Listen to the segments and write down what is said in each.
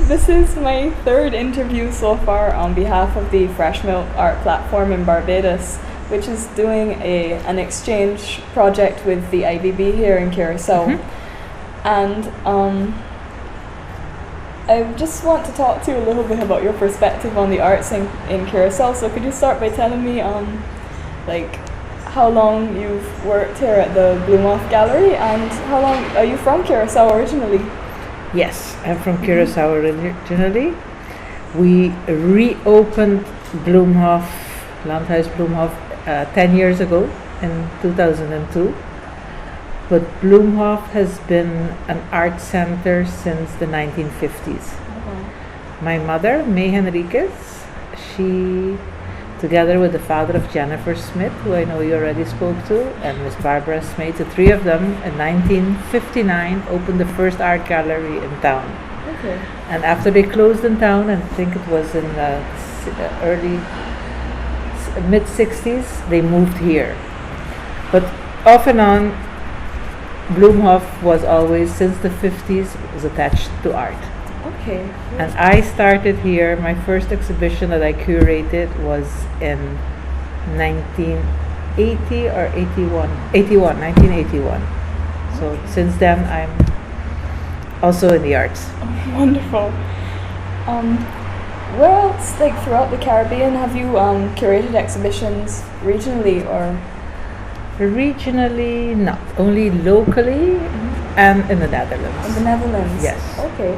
this is my third interview so far on behalf of the Fresh Milk Art Platform in Barbados, which is doing an exchange project with the IBB here in Curaçao. And I just want to talk to you a little bit about your perspective on the arts in Curaçao. So could you start by telling me like how long you've worked here at the Bloemhof Gallery, and how long are you from Curaçao originally? Yes, I'm from Curaçao originally. We reopened Bloemhof, Landhuis Bloemhof 10 years ago in 2002. But Bloemhof has been an art center since the 1950s. My mother, Nicole Henriquez, she, together with the father of Jennifer Smith, who I know you already spoke to, and Miss Barbara Smith, the three of them in 1959 opened the first art gallery in town. Okay. And after they closed in town, and I think it was in the mid-60s, they moved here. But off and on, Bloemhof was always, since the 50s, was attached to art. Okay. And I started here, my first exhibition that I curated was in 1980 or 1981. So since then I'm also in the arts. Oh, wonderful. Where else, like throughout the Caribbean, have you curated exhibitions regionally or? Regionally, not. Only locally and in the Netherlands. In the Netherlands? Yes. Okay.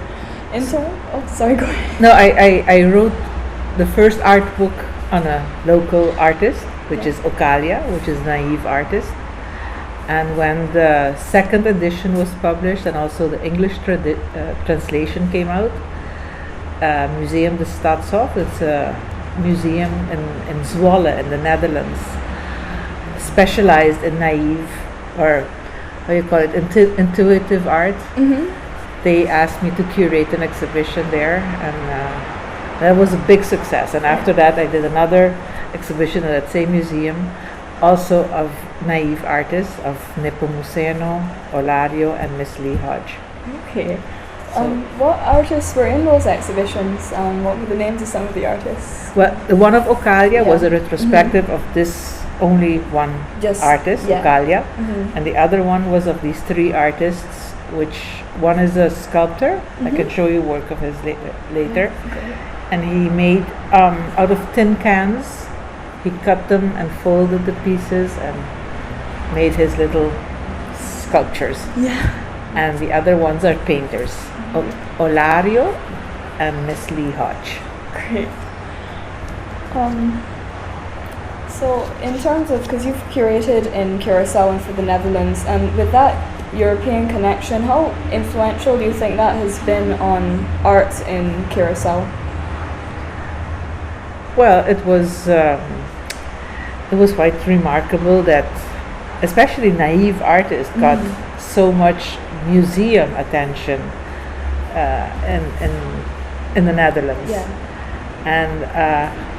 Sorry, go ahead. No, I wrote the first art book on a local artist, which is Ocalia, which is naive artist. And when the second edition was published and also the English translation came out, Museum de Stadshof, it's a museum in Zwolle in the Netherlands, specialized in naive, or how you call it, intuitive art. They asked me to curate an exhibition there, and that was a big success. And after that, I did another exhibition at that same museum, also of naive artists, of Nepomuceno, Olario, and Miss Lee Hodge. Okay. What artists were in those exhibitions? What were the names of some of the artists? Well, the one of Ocalia was a retrospective of this only one artist, Ocalia, and the other one was of these three artists, which one is a sculptor. I can show you work of his later. Okay. And he made, out of tin cans, he cut them and folded the pieces and made his little sculptures. Yeah. And the other ones are painters, Olario and Miss Lee Hodge. Great. So in terms of, because you've curated in Curaçao and for the Netherlands, and with that European connection, how influential do you think that has been on art in Curaçao? Well, it was quite remarkable that especially naive artists got so much museum attention in the Netherlands. Yeah. And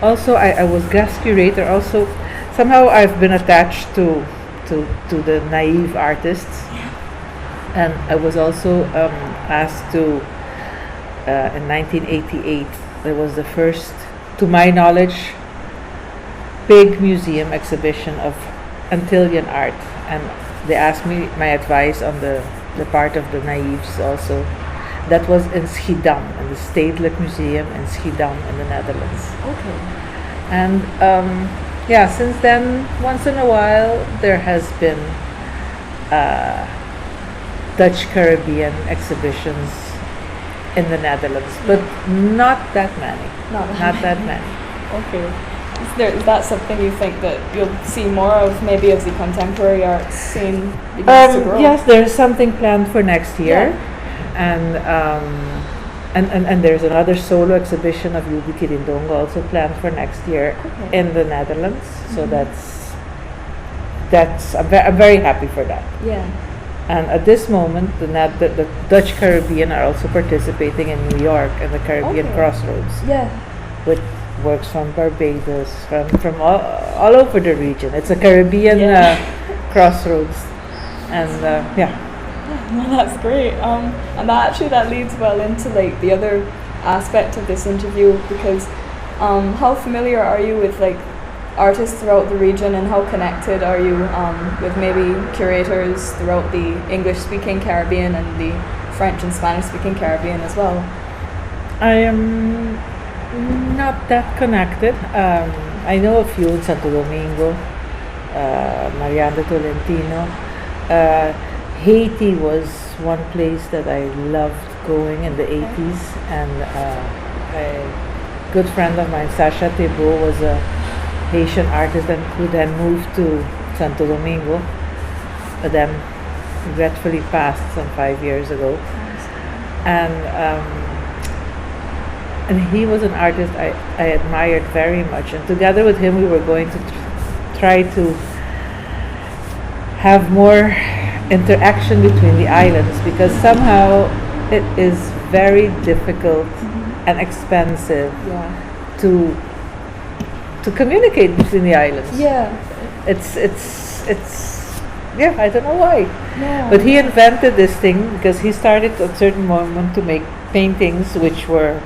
also I was guest curator. Also, somehow I've been attached to the naive artists, and I was also asked to in 1988. There was the first, to my knowledge, big museum exhibition of Antillean art, and they asked me my advice on the part of the naives also. That was in Schiedam, in the Stedelijk Museum in Schiedam in the Netherlands. Okay. And since then, once in a while, there has been Dutch Caribbean exhibitions in the Netherlands, but not that many. Not that many. Okay. Is that something you think that you'll see more of, maybe as the contemporary art scene begins to grow? Yes, there's something planned for next year. Yeah. And there's another solo exhibition of Yubi Kirindongo also planned for next year in the Netherlands. So I'm very happy for that. Yeah. And at this moment, the Dutch Caribbean are also participating in New York in the Caribbean Crossroads. Yeah. With works from Barbados, from all over the region. It's a Caribbean crossroads, and Well, that's great. And that leads well into like the other aspect of this interview because how familiar are you with like artists throughout the region, and how connected are you with maybe curators throughout the English-speaking Caribbean and the French and Spanish-speaking Caribbean as well? I am not that connected. I know a few in Santo Domingo, Marianne de Tolentino. Haiti was one place that I loved going in the 80s, and a good friend of mine, Sasha Thébault, was a Haitian artist and who then moved to Santo Domingo, but then regretfully passed some 5 years ago. And he was an artist I admired very much, and together with him we were going to try to have more interaction between the islands, because somehow it is very difficult and expensive to communicate between the islands. It's I don't know why. But he invented this thing because he started at a certain moment to make paintings which were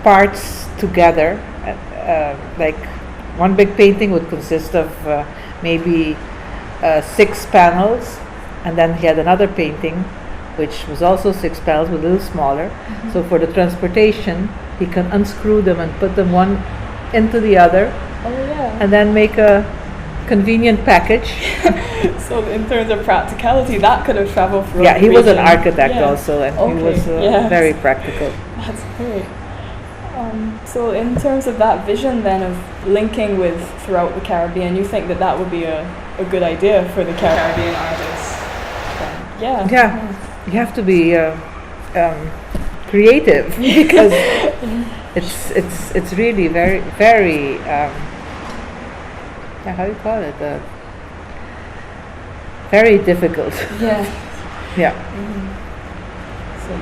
parts together. Like one big painting would consist of maybe 6 panels, and then he had another painting which was also 6 panels but a little smaller. So for the transportation, he can unscrew them and put them one into the other, and then make a convenient package. So in terms of practicality, that could have traveled through. Yeah, he was an architect also, and he was very practical. That's great. So in terms of that vision then of linking with throughout the Caribbean, you think that that would be a good idea for the Caribbean artists? You have to be creative because it's really very how do you call it? Very difficult. So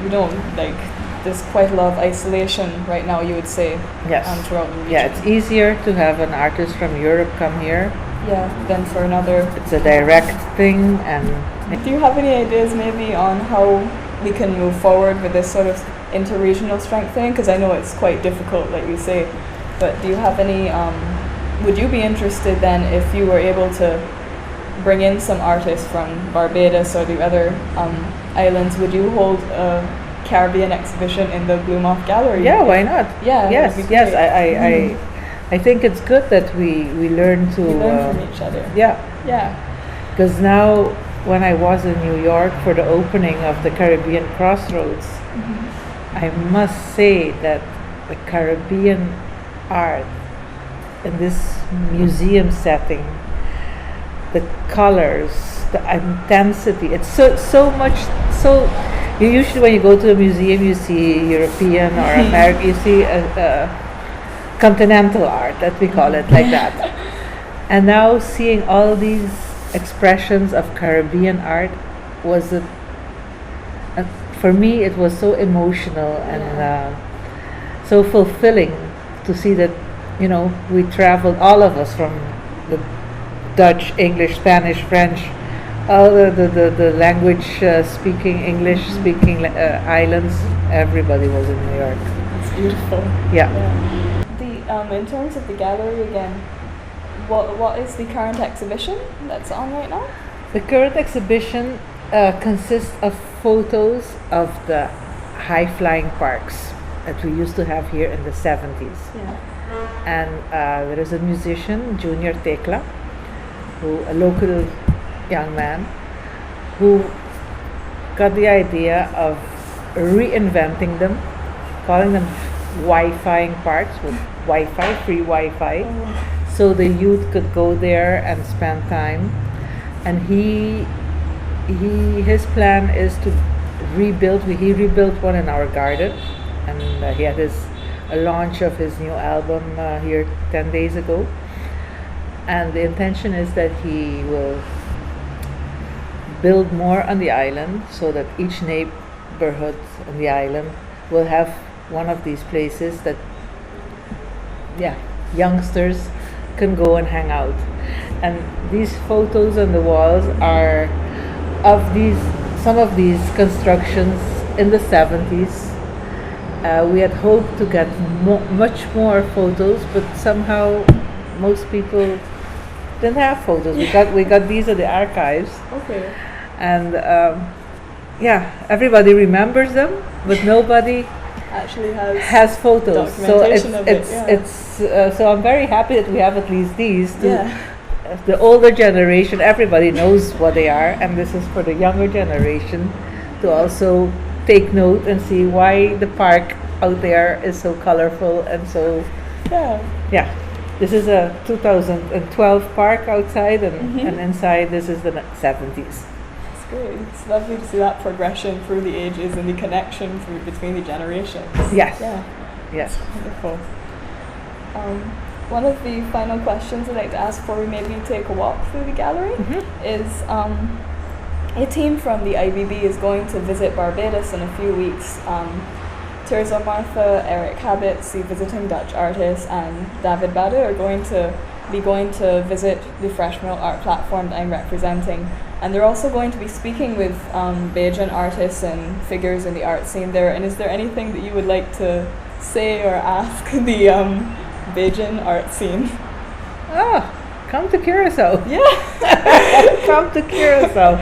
you don't like. There's quite a lot of isolation right now, you would say. Throughout the region. Yeah, it's easier to have an artist from Europe come here. Than for another. It's a direct thing. And do you have any ideas maybe on how we can move forward with this sort of interregional strengthening? Because I know it's quite difficult, like you say. But do you have any? Would you be interested then if you were able to bring in some artists from Barbados or the other islands? Would you hold a Caribbean exhibition in the Bloemhof Gallery? Yeah, why not? Yes. I think it's good that we learn to learn from each other. Because now, when I was in New York for the opening of the Caribbean Crossroads, I must say that the Caribbean art in this museum setting, the colors, the intensity, it's so much. You usually, when you go to a museum, you see European or American, you see continental art, that we call it like that. And now seeing all these expressions of Caribbean art was for me it was so emotional and so fulfilling to see that, we traveled, all of us, from the Dutch, English, Spanish, French, all the language speaking, English speaking islands. Everybody was in New York. It's beautiful. In terms of the gallery again, what is the current exhibition that's on right now? The current exhibition consists of photos of the high-flying parks that we used to have here in the 70s. And there is a musician, Junior Tecla, a local young man, who got the idea of reinventing them, calling them Wi-Fi parks with Wi-Fi, free Wi-Fi, so the youth could go there and spend time. And his plan is to rebuild. He rebuilt one in our garden, and he had a launch of his new album here 10 days ago. And the intention is that he will build more on the island, so that each neighborhood on the island will have one of these places that youngsters can go and hang out. And these photos on the walls are of some of these constructions in the 70s. We had hoped to get much more photos, but somehow most people didn't have photos. We got these at the archives, Okay. and everybody remembers them, but nobody Actually has photos. So documentation so I'm very happy that we have at least these. Yeah. The older generation, everybody knows what they are, and this is for the younger generation to also take note and see why the park out there is so colorful and so. Yeah. This is a 2012 park outside, and inside this is the 70s. It's great. It's lovely to see that progression through the ages and the connection between the generations. Yes. Yeah. Yes. Wonderful. One of the final questions I'd like to ask before we maybe take a walk through the gallery is a team from the IBB is going to visit Barbados in a few weeks. Teresa Martha, Eric Habitz, the visiting Dutch artist, and David Bade are going to visit the Fresh Mill Art Platform that I'm representing. And they're also going to be speaking with Bajan artists and figures in the art scene there. And is there anything that you would like to say or ask the Bajan art scene? Come to Curaçao. Yeah. Come to Curaçao.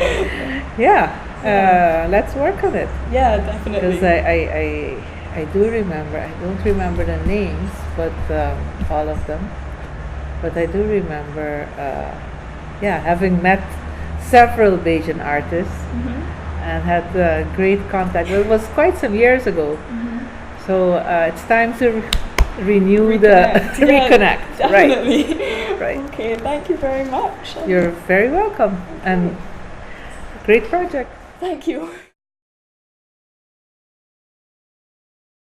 Yeah. Let's work on it. Yeah, definitely. Because I do remember, I don't remember the names, but all of them. But I do remember, having met several Bajan artists and had great contact. Well, it was quite some years ago. So it's time to renew reconnect. Definitely. Right. Okay, thank you very much. You're very welcome, and great project. Thank you.